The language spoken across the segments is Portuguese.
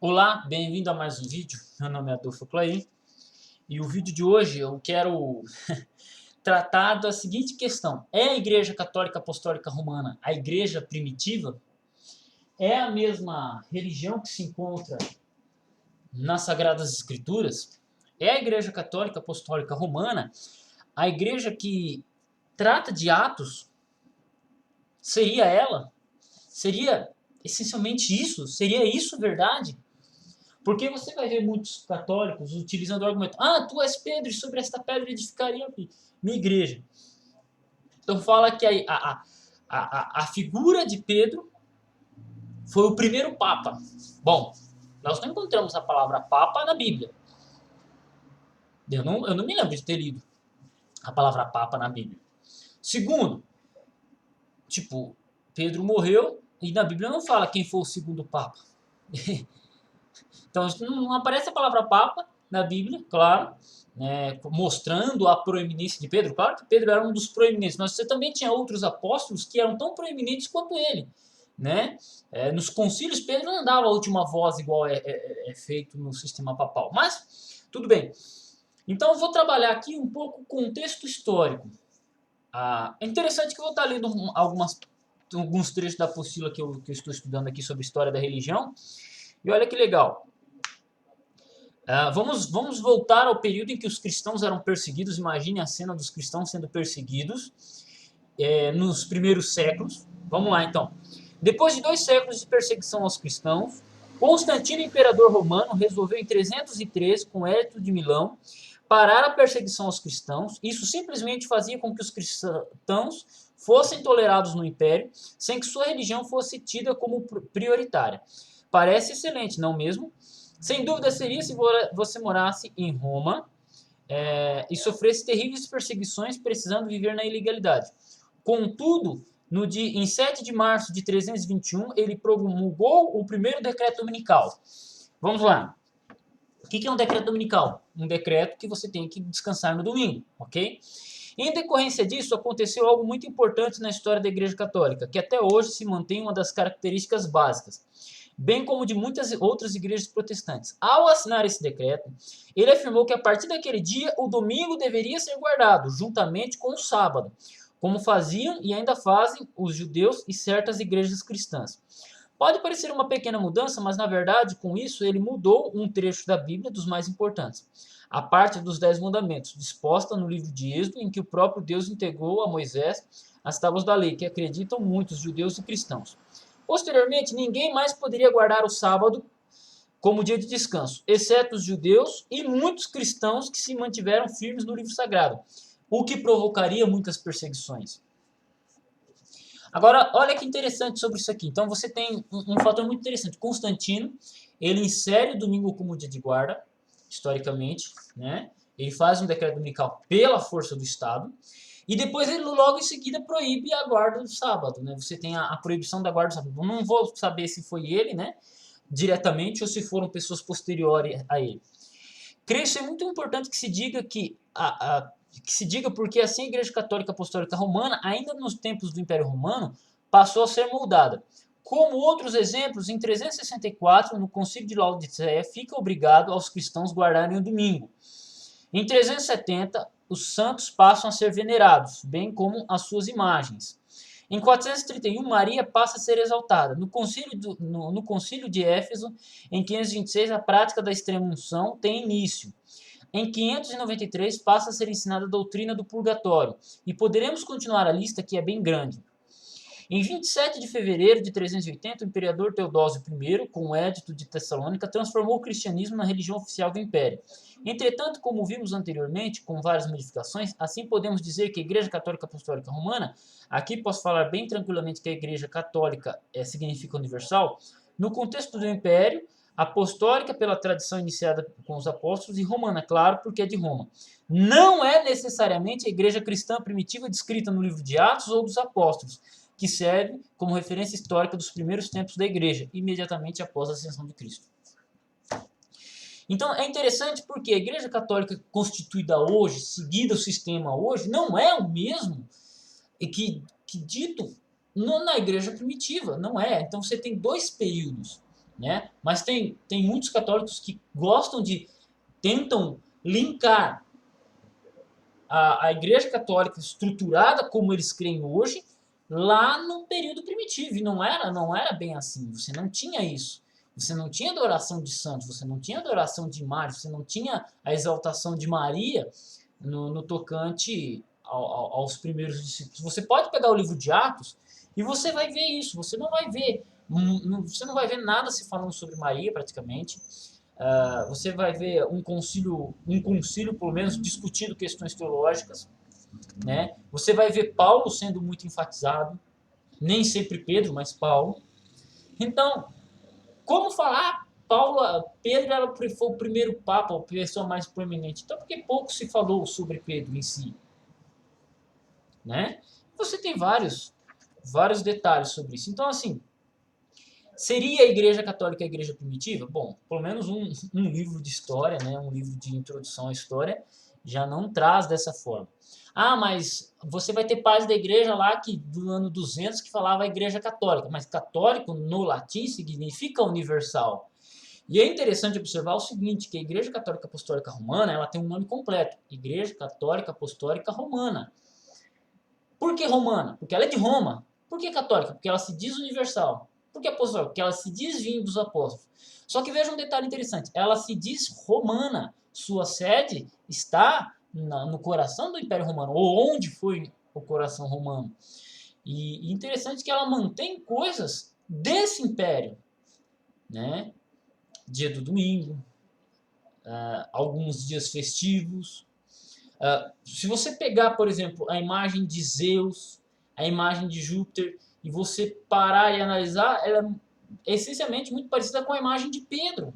Olá, bem-vindo a mais um vídeo. Meu nome é Adolfo Clay e o vídeo de hoje eu quero tratar da seguinte questão: é a Igreja Católica Apostólica Romana a igreja primitiva? É a mesma religião que se encontra nas Sagradas Escrituras? É a Igreja Católica Apostólica Romana a igreja que trata de Atos? Seria ela? Seria essencialmente isso? Seria isso verdade? Porque você vai ver muitos católicos utilizando o argumento: ah, tu és Pedro e sobre esta pedra edificaria minha igreja. Então fala que a figura de Pedro foi o primeiro papa. Bom, nós não encontramos a palavra papa na Bíblia. Eu não me lembro de ter lido a palavra papa na Bíblia. Segundo, tipo, Pedro morreu e na Bíblia não fala quem foi o segundo papa. Então não aparece a palavra papa na Bíblia, claro, né, mostrando a proeminência de Pedro. Claro que Pedro era um dos proeminentes, mas você também tinha outros apóstolos que eram tão proeminentes quanto ele. Né? Nos concílios, Pedro não dava a última voz igual é feito no sistema papal. Mas, tudo bem. Então, eu vou trabalhar aqui um pouco o contexto histórico. É interessante que eu vou estar lendo alguns trechos da apostila que eu estou estudando aqui sobre história da religião. E olha que legal. Vamos voltar ao período em que os cristãos eram perseguidos. Imagine a cena dos cristãos sendo perseguidos nos primeiros séculos. Vamos lá, então. Depois de 2 séculos de perseguição aos cristãos, Constantino, imperador romano, resolveu em 313, com Edito de Milão, parar a perseguição aos cristãos. Isso simplesmente fazia com que os cristãos fossem tolerados no império, sem que sua religião fosse tida como prioritária. Parece excelente, não mesmo? Sem dúvida seria se você morasse em Roma e sofresse terríveis perseguições precisando viver na ilegalidade. Contudo, em 7 de março de 321, ele promulgou o primeiro decreto dominical. Vamos lá. O que é um decreto dominical? Um decreto que você tem que descansar no domingo, ok? Em decorrência disso, aconteceu algo muito importante na história da Igreja Católica, que até hoje se mantém uma das características básicas, bem como de muitas outras igrejas protestantes. Ao assinar esse decreto, ele afirmou que a partir daquele dia o domingo deveria ser guardado, juntamente com o sábado, como faziam e ainda fazem os judeus e certas igrejas cristãs. Pode parecer uma pequena mudança, mas na verdade, com isso, ele mudou um trecho da Bíblia dos mais importantes. A parte dos 10 mandamentos, disposta no livro de Êxodo, em que o próprio Deus entregou a Moisés as tábuas da lei, que acreditam muitos judeus e cristãos. Posteriormente, ninguém mais poderia guardar o sábado como dia de descanso, exceto os judeus e muitos cristãos que se mantiveram firmes no livro sagrado, o que provocaria muitas perseguições. Agora, olha que interessante sobre isso aqui. Então, você tem um fator muito interessante. Constantino, ele insere o domingo como dia de guarda, historicamente, né? Ele faz um decreto dominical pela força do Estado. E depois ele logo em seguida proíbe a guarda do sábado, né? Você tem a proibição da guarda do sábado. Eu não vou saber se foi ele, né? Diretamente, ou se foram pessoas posteriores a ele. Creio ser muito importante que se diga porque assim a Igreja Católica Apostólica Romana, ainda nos tempos do Império Romano, passou a ser moldada. Como outros exemplos, em 364, no Concílio de Laodiceia, fica obrigado aos cristãos guardarem o domingo. Em 370, os santos passam a ser venerados, bem como as suas imagens. Em 431, Maria passa a ser exaltada. No concílio de Éfeso, em 526, a prática da extrema-unção tem início. Em 593, passa a ser ensinada a doutrina do purgatório. E poderemos continuar a lista, que é bem grande. Em 27 de fevereiro de 380, o imperador Teodósio I, com o Edito de Tessalônica, transformou o cristianismo na religião oficial do império. Entretanto, como vimos anteriormente, com várias modificações, assim podemos dizer que a Igreja Católica Apostólica Romana, aqui posso falar bem tranquilamente que a Igreja Católica significa universal, no contexto do império, apostólica pela tradição iniciada com os apóstolos e romana, claro, porque é de Roma. Não é necessariamente a igreja cristã primitiva descrita no livro de Atos ou dos apóstolos, que serve como referência histórica dos primeiros tempos da igreja, imediatamente após a ascensão de Cristo. Então é interessante porque a Igreja Católica constituída hoje, seguida o sistema hoje, não é o mesmo que dito na Igreja primitiva, não é. Então você tem 2 períodos. né? Mas tem muitos católicos que tentam linkar a Igreja Católica estruturada como eles creem hoje, lá no período primitivo. E não era bem assim. Você não tinha isso. Você não tinha adoração de santos, você não tinha adoração de imagens, você não tinha a exaltação de Maria no tocante aos primeiros discípulos. Você pode pegar o livro de Atos e você vai ver isso. Você não vai ver nada se falando sobre Maria praticamente. Você vai ver um concílio pelo menos discutindo questões teológicas, né? Você vai ver Paulo sendo muito enfatizado, nem sempre Pedro, mas Paulo. Então, como falar Pedro foi o primeiro papa, a pessoa mais proeminente? Então, porque pouco se falou sobre Pedro em si, né? Você tem vários detalhes sobre isso. Então, assim, seria a Igreja Católica a Igreja Primitiva? Bom, pelo menos um livro de história, né, um livro de introdução à história, já não traz dessa forma. Ah, mas você vai ter pais da igreja lá que do ano 200 que falava a Igreja Católica, mas católico no latim significa universal. E é interessante observar o seguinte, que a Igreja Católica Apostólica Romana, ela tem um nome completo, Igreja Católica Apostólica Romana. Por que romana? Porque ela é de Roma. Por que católica? Porque ela se diz universal. Por que apostólica? Porque ela se diz vindo dos apóstolos. Só que veja um detalhe interessante. Ela se diz romana. Sua sede está no coração do Império Romano, ou onde foi o coração romano. E interessante que ela mantém coisas desse império, né? Dia do domingo, alguns dias festivos. Se você pegar, por exemplo, a imagem de Zeus, a imagem de Júpiter, e você parar e analisar, ela é essencialmente muito parecida com a imagem de Pedro.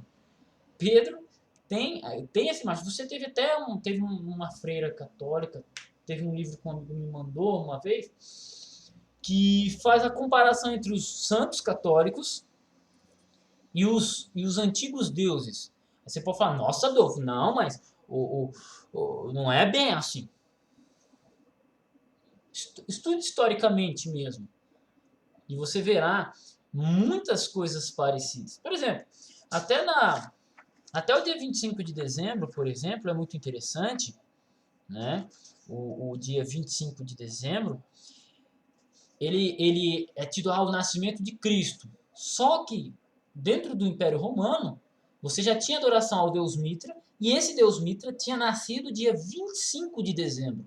Pedro tem essa imagem. Você teve até uma freira católica, teve um livro que um amigo me mandou uma vez, que faz a comparação entre os santos católicos e os antigos deuses. Aí você pode falar, nossa, Adolfo, não, mas não é bem assim. Estude historicamente mesmo. E você verá muitas coisas parecidas. Por exemplo, até o dia 25 de dezembro, por exemplo, é muito interessante, né? O dia 25 de dezembro, ele é tido ao nascimento de Cristo. Só que, dentro do Império Romano, você já tinha adoração ao deus Mitra, e esse deus Mitra tinha nascido dia 25 de dezembro.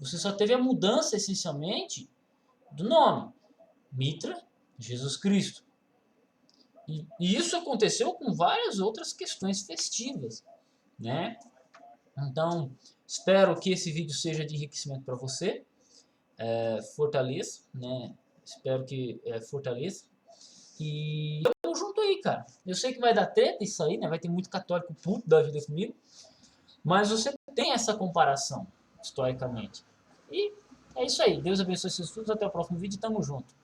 Você só teve a mudança, essencialmente, do nome. Mitra, Jesus Cristo. E isso aconteceu com várias outras questões festivas, né? Então, espero que esse vídeo seja de enriquecimento para você. Fortaleça, né? Espero que fortaleça. E tamo junto aí, cara. Eu sei que vai dar treta isso aí, né? Vai ter muito católico puto da vida comigo. Mas você tem essa comparação, historicamente. E é isso aí. Deus abençoe seus estudos. Até o próximo vídeo. Tamo junto.